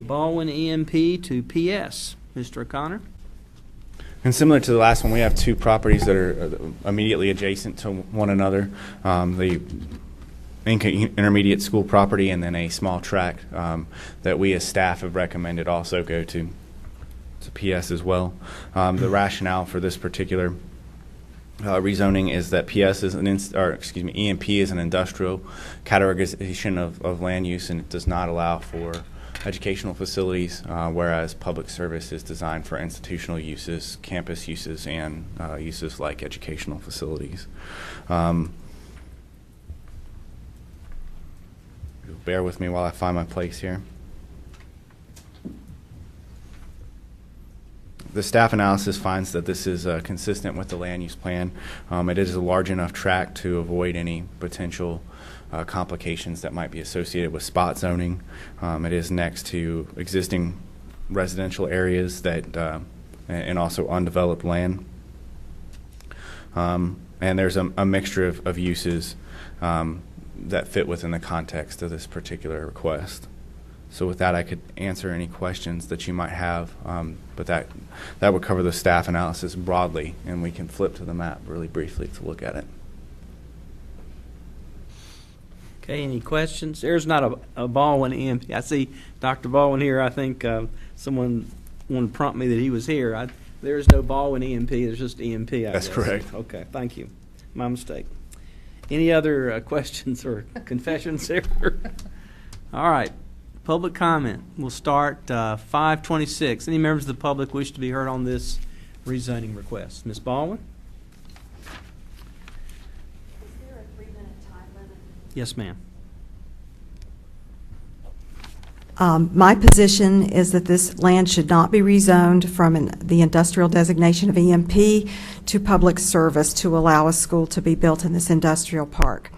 Baldwin EMP to PS. Mr. O'Connor? And similar to the last one, we have two properties that are immediately adjacent to one another. The Enka Intermediate School property and then a small tract that we as staff have recommended also go to PS as well. The rationale for this particular rezoning is that PS is EMP is an industrial categorization of land use, and it does not allow for educational facilities, whereas public service is designed for institutional uses, campus uses, and uses like educational facilities. Bear with me while I find my place here. The staff analysis finds that this is consistent with the land use plan. It is a large enough tract to avoid any potential complications that might be associated with spot zoning. It is next to existing residential areas that and also undeveloped land. And there's a mixture of uses that fit within the context of this particular request. So with that, I could answer any questions that you might have, but that would cover the staff analysis broadly, and we can flip to the map really briefly to look at it. Okay, any questions? There's not a Baldwin EMP. I see Dr. Baldwin here. I think someone wanted to prompt me that he was here. There's no Baldwin EMP. There's just EMP, I guess. That's correct. Okay, thank you. My mistake. Any other questions or confessions there? All right. Public comment. We'll start 5:26. Any members of the public wish to be heard on this rezoning request? Ms. Baldwin? Is there a 3-minute time limit? Yes, ma'am. My position is that this land should not be rezoned from the industrial designation of EMP to public service to allow a school to be built in this industrial park.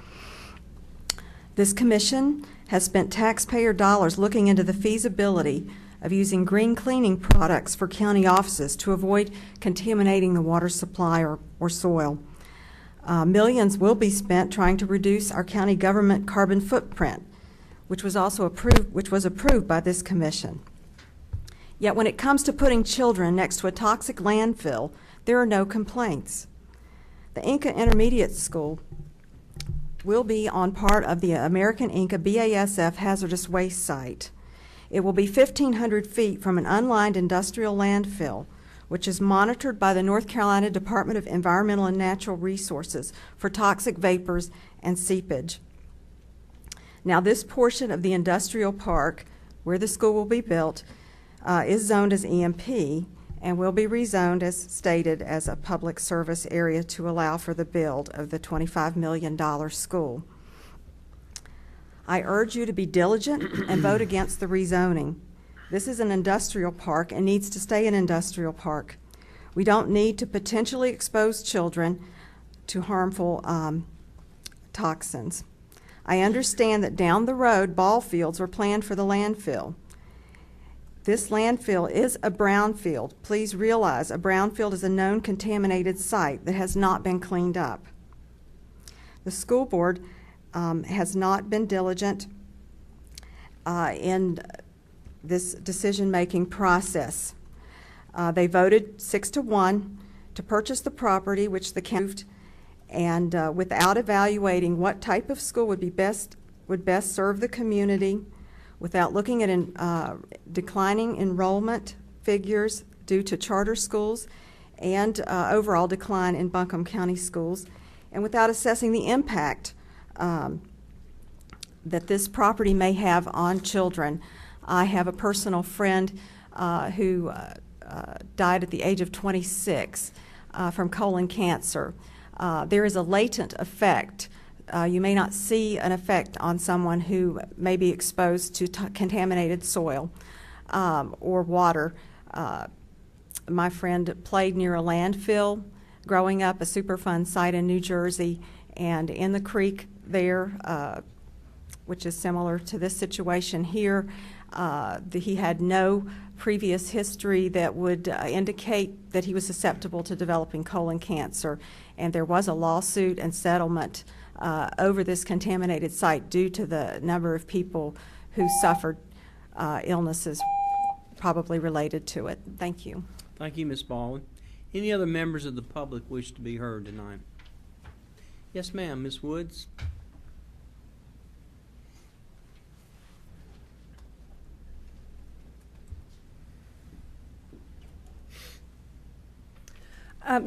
This commission has spent taxpayer dollars looking into the feasibility of using green cleaning products for county offices to avoid contaminating the water supply or soil. Millions will be spent trying to reduce our county government carbon footprint, which was approved by this commission. Yet when it comes to putting children next to a toxic landfill, there are no complaints. The Enka Intermediate School will be on part of the American Enka BASF hazardous waste site. It will be 1,500 feet from an unlined industrial landfill, which is monitored by the North Carolina Department of Environmental and Natural Resources for toxic vapors and seepage. Now, this portion of the industrial park where the school will be built is zoned as EMP and will be rezoned as stated as a public service area to allow for the build of the $25 million school. I urge you to be diligent and vote against the rezoning. This is an industrial park and needs to stay an industrial park. We don't need to potentially expose children to harmful toxins. I understand that down the road, ball fields were planned for the landfill. This landfill is a brownfield. Please realize a brownfield is a known contaminated site that has not been cleaned up. The school board has not been diligent in this decision-making process. They voted 6-1 to purchase the property, which the county and without evaluating what type of school would best serve the community, without looking at declining enrollment figures due to charter schools and overall decline in Buncombe County schools, and without assessing the impact that this property may have on children. I have a personal friend who died at the age of 26 from colon cancer. There is a latent effect. You may not see an effect on someone who may be exposed to contaminated soil or water. My friend played near a landfill growing up, a Superfund site in New Jersey, and in the creek there, which is similar to this situation here, he had no previous history that would indicate that he was susceptible to developing colon cancer, and there was a lawsuit and settlement over this contaminated site due to the number of people who suffered illnesses probably related to it. Thank you. Thank you, Ms. Baldwin. Any other members of the public wish to be heard tonight? Yes, ma'am. Ms. Woods?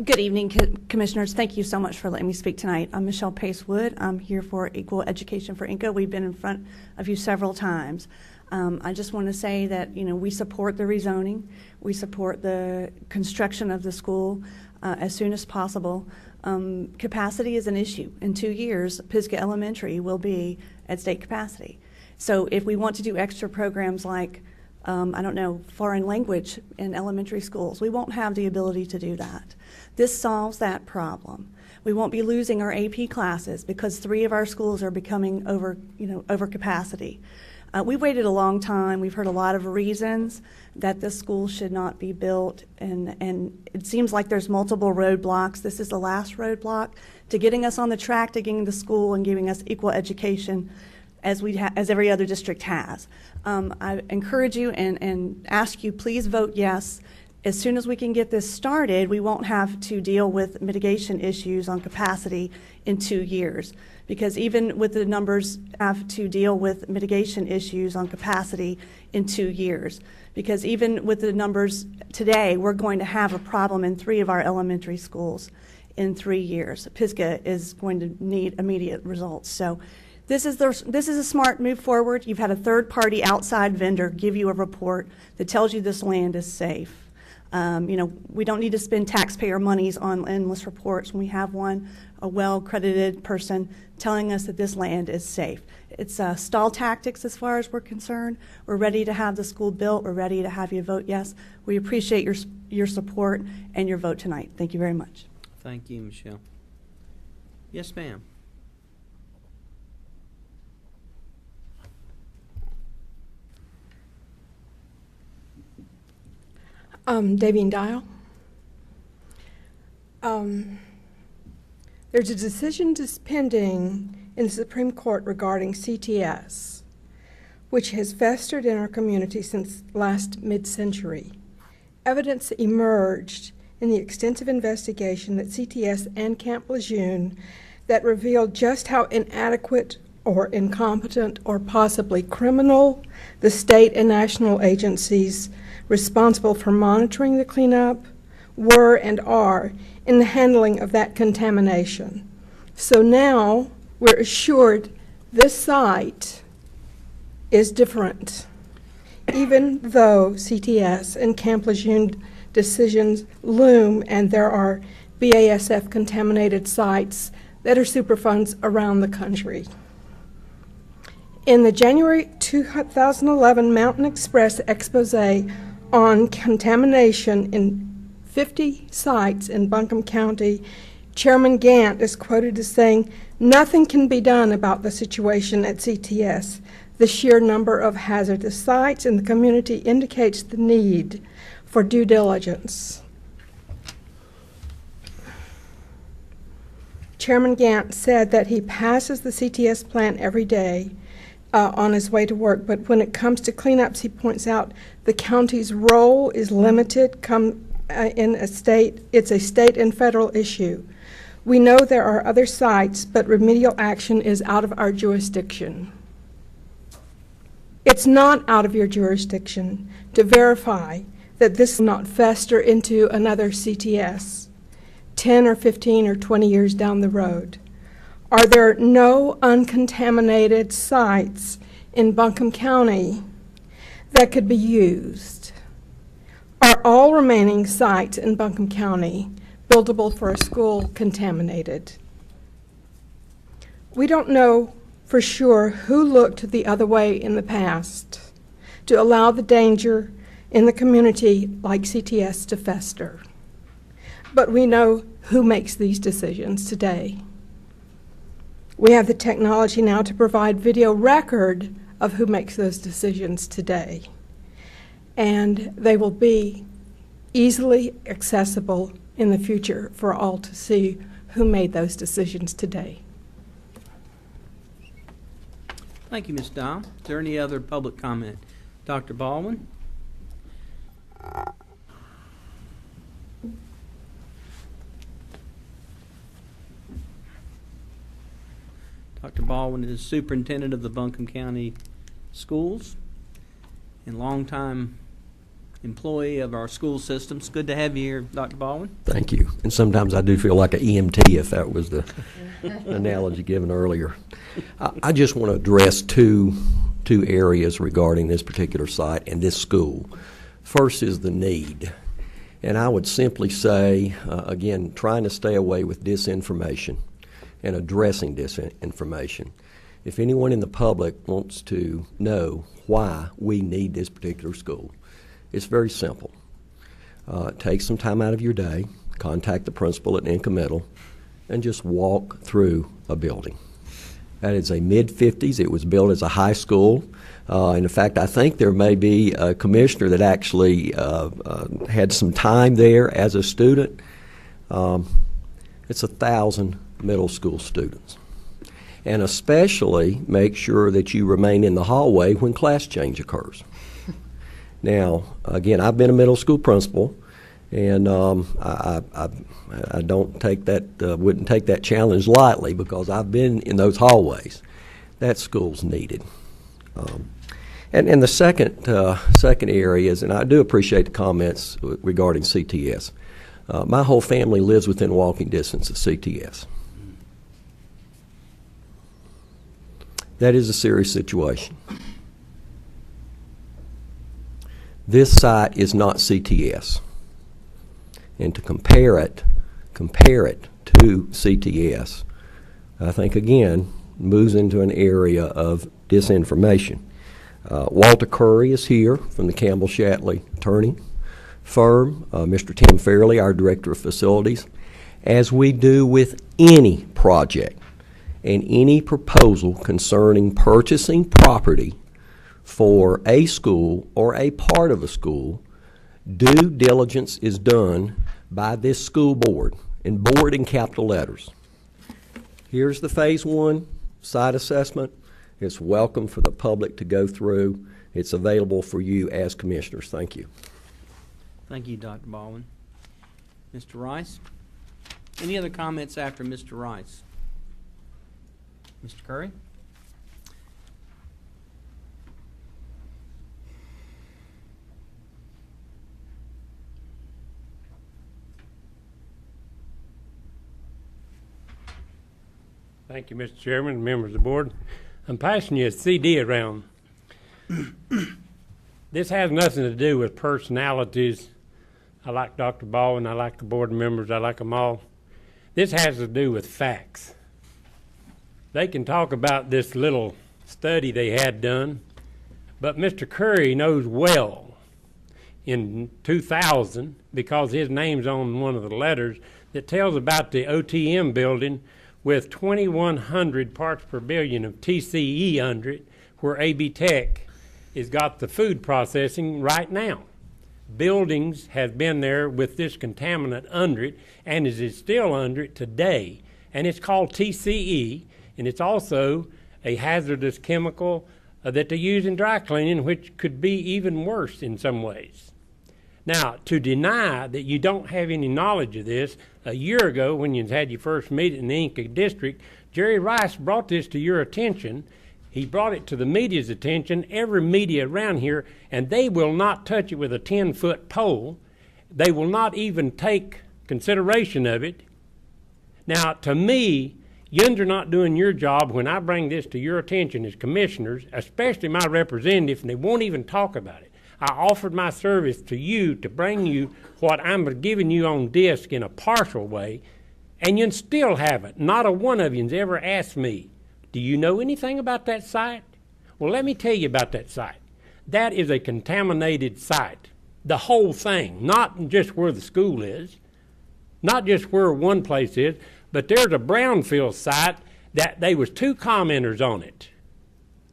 Good evening, Commissioners. Thank you so much for letting me speak tonight. I'm Michelle Pacewood. I'm here for Equal Education for Enka. We've been in front of you several times. I just want to say that, we support the rezoning. We support the construction of the school as soon as possible. Capacity is an issue. In 2 years, Pisgah Elementary will be at state capacity. So if we want to do extra programs like foreign language in elementary schools, we won't have the ability to do that. This solves that problem. We won't be losing our AP classes because 3 of our schools are becoming over capacity. We've waited a long time. We've heard a lot of reasons that this school should not be built, and it seems like there's multiple roadblocks. This is the last roadblock to getting us on the track to getting the school and giving us equal education as every other district has. I encourage you and ask you, please vote yes. As soon as we can get this started, we won't have to deal with mitigation issues on capacity in 2 years. Because even with the numbers, have to deal with mitigation issues on capacity in 2 years. Because even with the numbers today, we're going to have a problem in 3 of our elementary schools in 3 years. Pisgah is going to need immediate results. So this is a smart move forward. You've had a third-party outside vendor give you a report that tells you this land is safe. We don't need to spend taxpayer monies on endless reports when we have a well-credited person telling us that this land is safe. It's stall tactics as far as we're concerned. We're ready to have the school built. We're ready to have you vote yes. We appreciate your support and your vote tonight. Thank you very much. Thank you, Michelle. Yes, ma'am. Davian Dial. There's a decision pending in the Supreme Court regarding CTS, which has festered in our community since last mid-century. Evidence emerged in the extensive investigation that CTS and Camp Lejeune that revealed just how inadequate or incompetent or possibly criminal the state and national agencies responsible for monitoring the cleanup were and are in the handling of that contamination. So now we're assured this site is different, even though CTS and Camp Lejeune decisions loom and there are BASF contaminated sites that are Superfunds around the country. In the January 2011 Mountain Express expose on contamination in 50 sites in Buncombe County, Chairman Gant is quoted as saying, "Nothing can be done about the situation at CTS. The sheer number of hazardous sites in the community indicates the need for due diligence." Chairman Gant said that he passes the CTS plant every day on his way to work, but when it comes to cleanups, he points out the county's role is limited. It's a state and federal issue. We know there are other sites, but remedial action is out of our jurisdiction. It's not out of your jurisdiction to verify that this will not fester into another CTS 10 or 15 or 20 years down the road. Are there no uncontaminated sites in Buncombe County that could be used? Are all remaining sites in Buncombe County buildable for a school contaminated? We don't know for sure who looked the other way in the past to allow the danger in the community like CTS to fester. But we know who makes these decisions today. We have the technology now to provide video record of who makes those decisions today. And they will be easily accessible in the future for all to see who made those decisions today. Thank you, Ms. Dahl. Is there any other public comment? Dr. Baldwin? Baldwin is Superintendent of the Buncombe County Schools and longtime employee of our school systems. Good to have you here, Dr. Baldwin. Thank you. And sometimes I do feel like an EMT, if that was the analogy given earlier. I just want to address two areas regarding this particular site and this school. First is the need. And I would simply say, again, trying to stay away with disinformation and addressing disinformation. If anyone in the public wants to know why we need this particular school, it's very simple. Take some time out of your day, contact the principal at Enka Middle, and just walk through a building. That is a mid-50s. It was built as a high school. And in fact, I think there may be a commissioner that actually had some time there as a student. It's 1,000 middle school students. And especially make sure that you remain in the hallway when class change occurs. Now, again, I've been a middle school principal, and I don't take that, wouldn't take that challenge lightly because I've been in those hallways. That school's needed. And the second area is, and I do appreciate the comments regarding CTS. My whole family lives within walking distance of CTS. That is a serious situation. This site is not CTS. And to compare it to CTS, I think, again, moves into an area of disinformation. Walter Curry is here from the Campbell Shatley attorney firm, Mr. Tim Fairley, our Director of Facilities. As we do with any project and any proposal concerning purchasing property for a school or a part of a school, due diligence is done by this school board, and board in capital letters. Here's the Phase 1 site assessment. It's welcome for the public to go through. It's available for you as commissioners. Thank you. Thank you, Dr. Baldwin. Mr. Rice? Any other comments after Mr. Rice? Mr. Curry? Thank you, Mr. Chairman and members of the board. I'm passing you a CD around. This has nothing to do with personalities. I like Dr. Baldwin, I like the board members, I like them all. This has to do with facts. They can talk about this little study they had done, but Mr. Curry knows well in 2000, because his name's on one of the letters, that tells about the OTM building with 2,100 parts per billion of TCE under it, where AB Tech has got the food processing right now. Buildings have been there with this contaminant under it, and is still under it today. And it's called TCE, and it's also a hazardous chemical that they use in dry cleaning, which could be even worse in some ways. Now, to deny that you don't have any knowledge of this, a year ago when you had your first meeting in the Enka district, Jerry Rice brought this to your attention. He brought it to the media's attention, every media around here, and they will not touch it with a 10-foot pole. They will not even take consideration of it. Now, to me, you're not doing your job when I bring this to your attention as commissioners, especially my representative, and they won't even talk about it. I offered my service to you to bring you what I'm giving you on disc in a partial way, and you still haven't. Not a one of you's ever asked me, do you know anything about that site? Well, let me tell you about that site. That is a contaminated site. The whole thing, not just where the school is, not just where one place is, but there's a brownfield site that there was 2 commenters on it.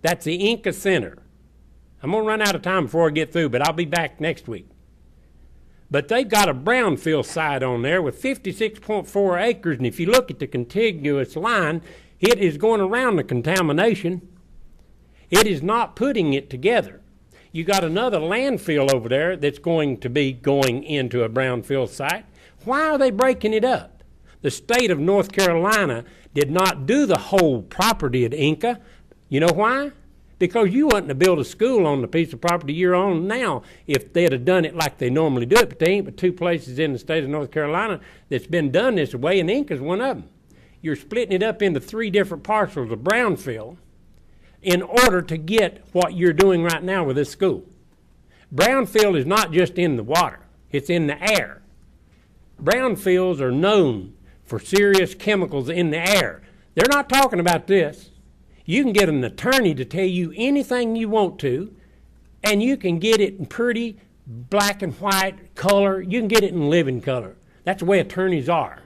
That's the Enka Center. I'm going to run out of time before I get through, but I'll be back next week. But they've got a brownfield site on there with 56.4 acres, and if you look at the contiguous line, it is going around the contamination. It is not putting it together. You got another landfill over there that's going to be going into a brownfield site. Why are they breaking it up? The state of North Carolina did not do the whole property at Enka. You know why? Because you wouldn't have built a school on the piece of property you're on now if they'd have done it like they normally do it. But they ain't but two places in the state of North Carolina that's been done this way, and Enka's one of them. You're splitting it up into 3 different parcels of brownfield in order to get what you're doing right now with this school. Brownfield is not just in the water, it's in the air. Brownfields are known for serious chemicals in the air. They're not talking about this. You can get an attorney to tell you anything you want to, and you can get it in pretty black and white color. You can get it in living color. That's the way attorneys are.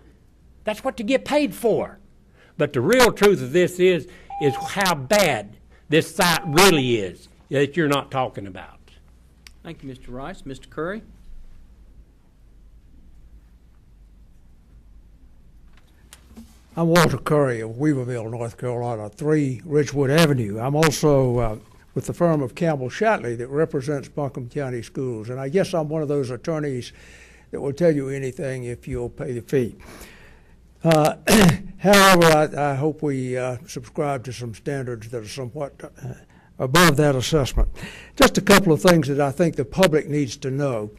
That's what you get paid for. But the real truth of this is how bad this site really is that you're not talking about. Thank you, Mr. Rice. Mr. Curry? I'm Walter Curry of Weaverville, North Carolina, 3 Ridgewood Avenue. I'm also with the firm of Campbell Shatley that represents Buncombe County Schools, and I guess I'm one of those attorneys that will tell you anything if you'll pay the fee. However, I hope we subscribe to some standards that are somewhat above that assessment. Just a couple of things that I think the public needs to know.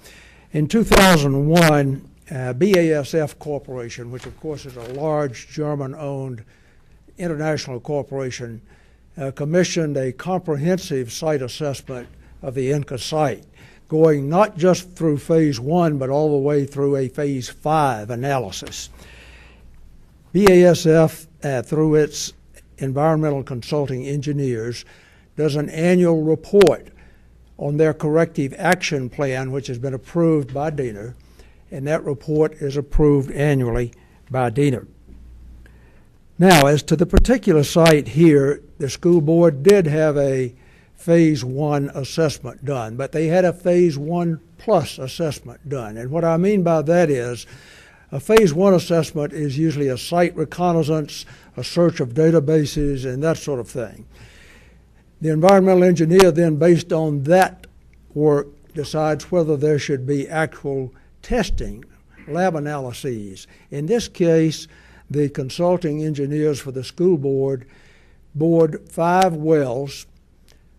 In 2001, BASF Corporation, which of course is a large German-owned international corporation, commissioned a comprehensive site assessment of the Enka site, going not just through phase 1, but all the way through a phase 5 analysis. BASF, through its environmental consulting engineers, does an annual report on their corrective action plan, which has been approved by DENR, and that report is approved annually by DENR. Now, as to the particular site here, the school board did have a phase 1 assessment done, but they had a phase 1 plus assessment done. And what I mean by that is a phase 1 assessment is usually a site reconnaissance, a search of databases, and that sort of thing. The environmental engineer then, based on that work, decides whether there should be actual testing, lab analyses. In this case, the consulting engineers for the school board bored 5 wells,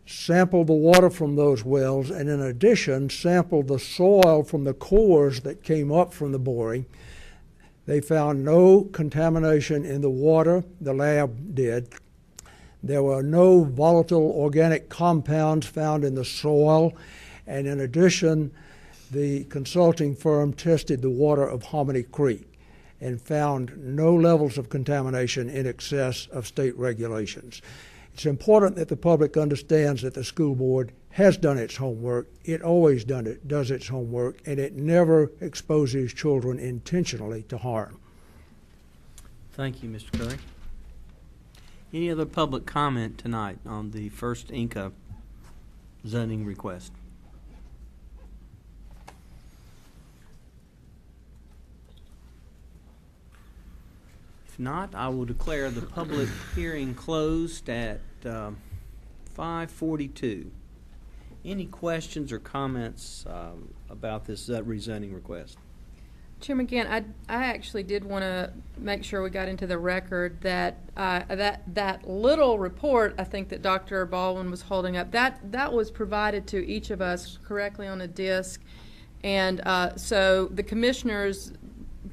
sampled the water from those wells, and in addition sampled the soil from the cores that came up from the boring. They found no contamination in the water, the lab did. There were no volatile organic compounds found in the soil, and in addition, the consulting firm tested the water of Hominy Creek and found no levels of contamination in excess of state regulations. It's important that the public understands that the school board has done its homework. It always does its homework, and it never exposes children intentionally to harm. Thank you, Mr. Curry. Any other public comment tonight on the first Enka zoning request? If not, I will declare the public hearing closed at 5:42. Any questions or comments about this rezoning request? Chairman Gant, I actually did want to make sure we got into the record that that little report, I think, that Dr. Baldwin was holding up, that was provided to each of us correctly on a disc, and so the commissioners,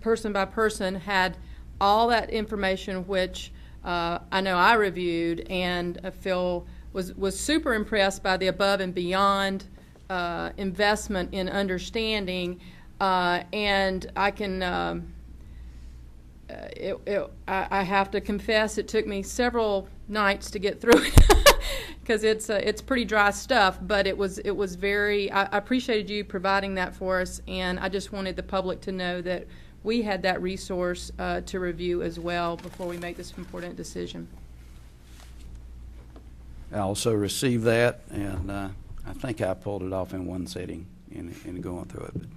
person by person, had all that information, which I know I reviewed, and I feel was super impressed by the above and beyond investment in understanding. And I can, I have to confess, it took me several nights to get through it because it's pretty dry stuff. But it was very. I appreciated you providing that for us, and I just wanted the public to know that we had that resource to review as well before we make this important decision. I also received that, and I think I pulled it off in one setting in going through it. But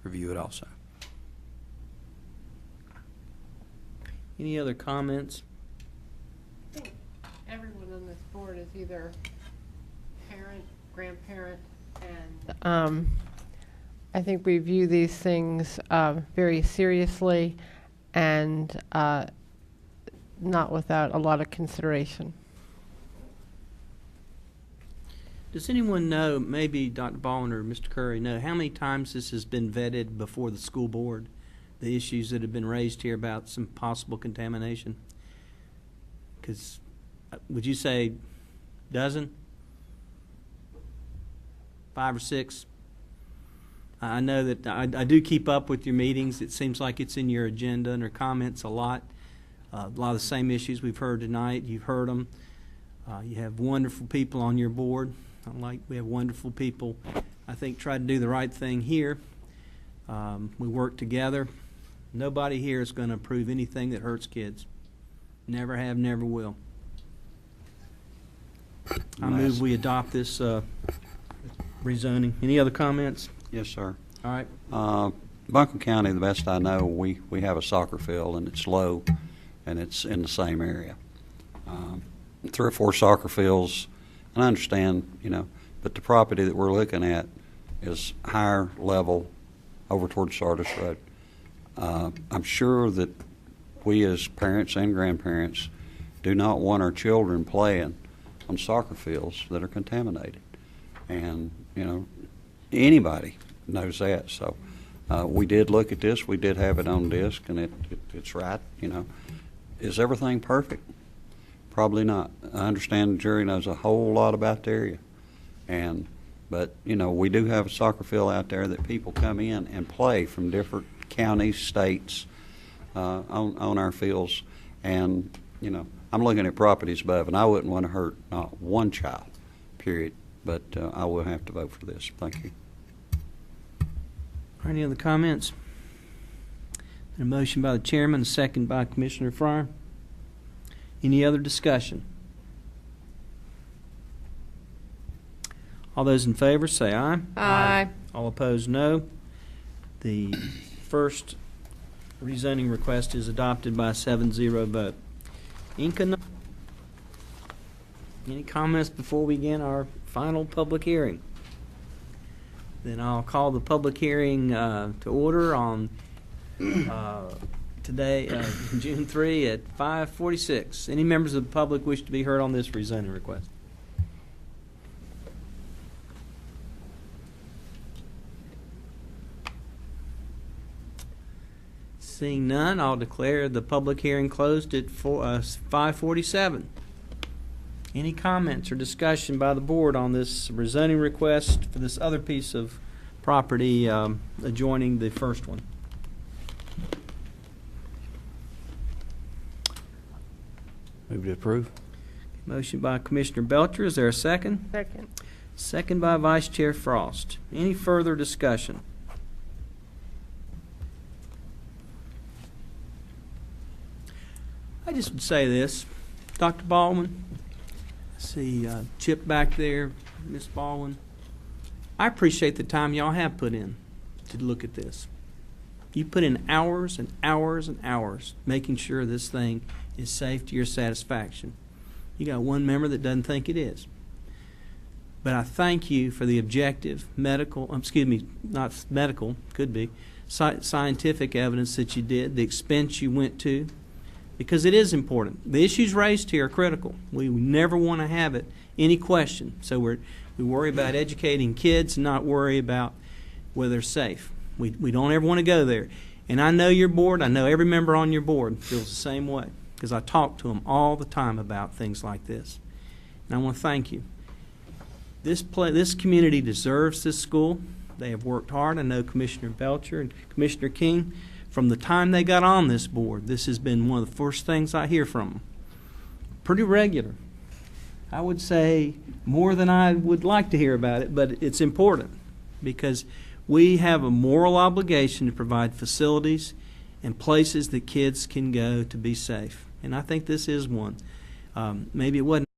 review it also. Any other comments? I think everyone on this board is either parent, grandparent, and I think we view these things very seriously, and not without a lot of consideration. Does anyone know, maybe Dr. Baldwin or Mr. Curry know, how many times this has been vetted before the school board, the issues that have been raised here about some possible contamination? Because, would you say dozen? 5 or 6? I know that I do keep up with your meetings. It seems like it's in your agenda and your comments a lot. A lot of the same issues we've heard tonight. You've heard them. You have wonderful people on your board. We have wonderful people, I think, try to do the right thing here. We work together. Nobody here is going to approve anything that hurts kids. Never have, never will. I move we adopt this rezoning. Any other comments? Yes, sir. All right. Buncombe County, the best I know, we have a soccer field, and it's low, and it's in the same area. 3 or 4 soccer fields, and I understand, but the property that we're looking at is higher level over towards Sardis Road. I'm sure that we as parents and grandparents do not want our children playing on soccer fields that are contaminated. And, anybody knows that. So we did look at this. We did have it on disc, and it's right. Is everything perfect? Probably not. I understand the jury knows a whole lot about the area. But we do have a soccer field out there that people come in and play from different counties, states on our fields. And, I'm looking at properties above, and I wouldn't want to hurt not one child, period. But I will have to vote for this. Thank you. Any other comments? A motion by the chairman, a second by Commissioner Fryer. Any other discussion? All those in favor say aye. Aye. All opposed, no. The first rezoning request is adopted by a 7-0 vote. Enka, any comments before we begin our final public hearing? Then I'll call the public hearing to order on today, June 3 at 5:46. Any members of the public wish to be heard on this rezoning request? Seeing none, I'll declare the public hearing closed at 5:47. Any comments or discussion by the board on this rezoning request for this other piece of property adjoining the first one? Move to approve. Motion by Commissioner Belcher. Is there a second? Second. Second by Vice Chair Frost. Any further discussion? I just would say this, Dr. Baldwin, I see Chip back there, Miss Baldwin. I appreciate the time y'all have put in to look at this. You put in hours and hours and hours making sure this thing is safe to your satisfaction. You got one member that doesn't think it is. But I thank you for the objective medical, not medical, could be, scientific evidence that you did, the expense you went to, because it is important. The issues raised here are critical. We never want to have it any question. So we worry about educating kids and not worry about whether they're safe. We don't ever want to go there. And I know your board, I know every member on your board feels the same way, because I talk to them all the time about things like this. And I want to thank you. This community deserves this school. They have worked hard. I know Commissioner Belcher and Commissioner King, from the time they got on this board, this has been one of the first things I hear from them. Pretty regular. I would say more than I would like to hear about it, but it's important because we have a moral obligation to provide facilities and places that kids can go to be safe. And I think this is one. Maybe it wasn't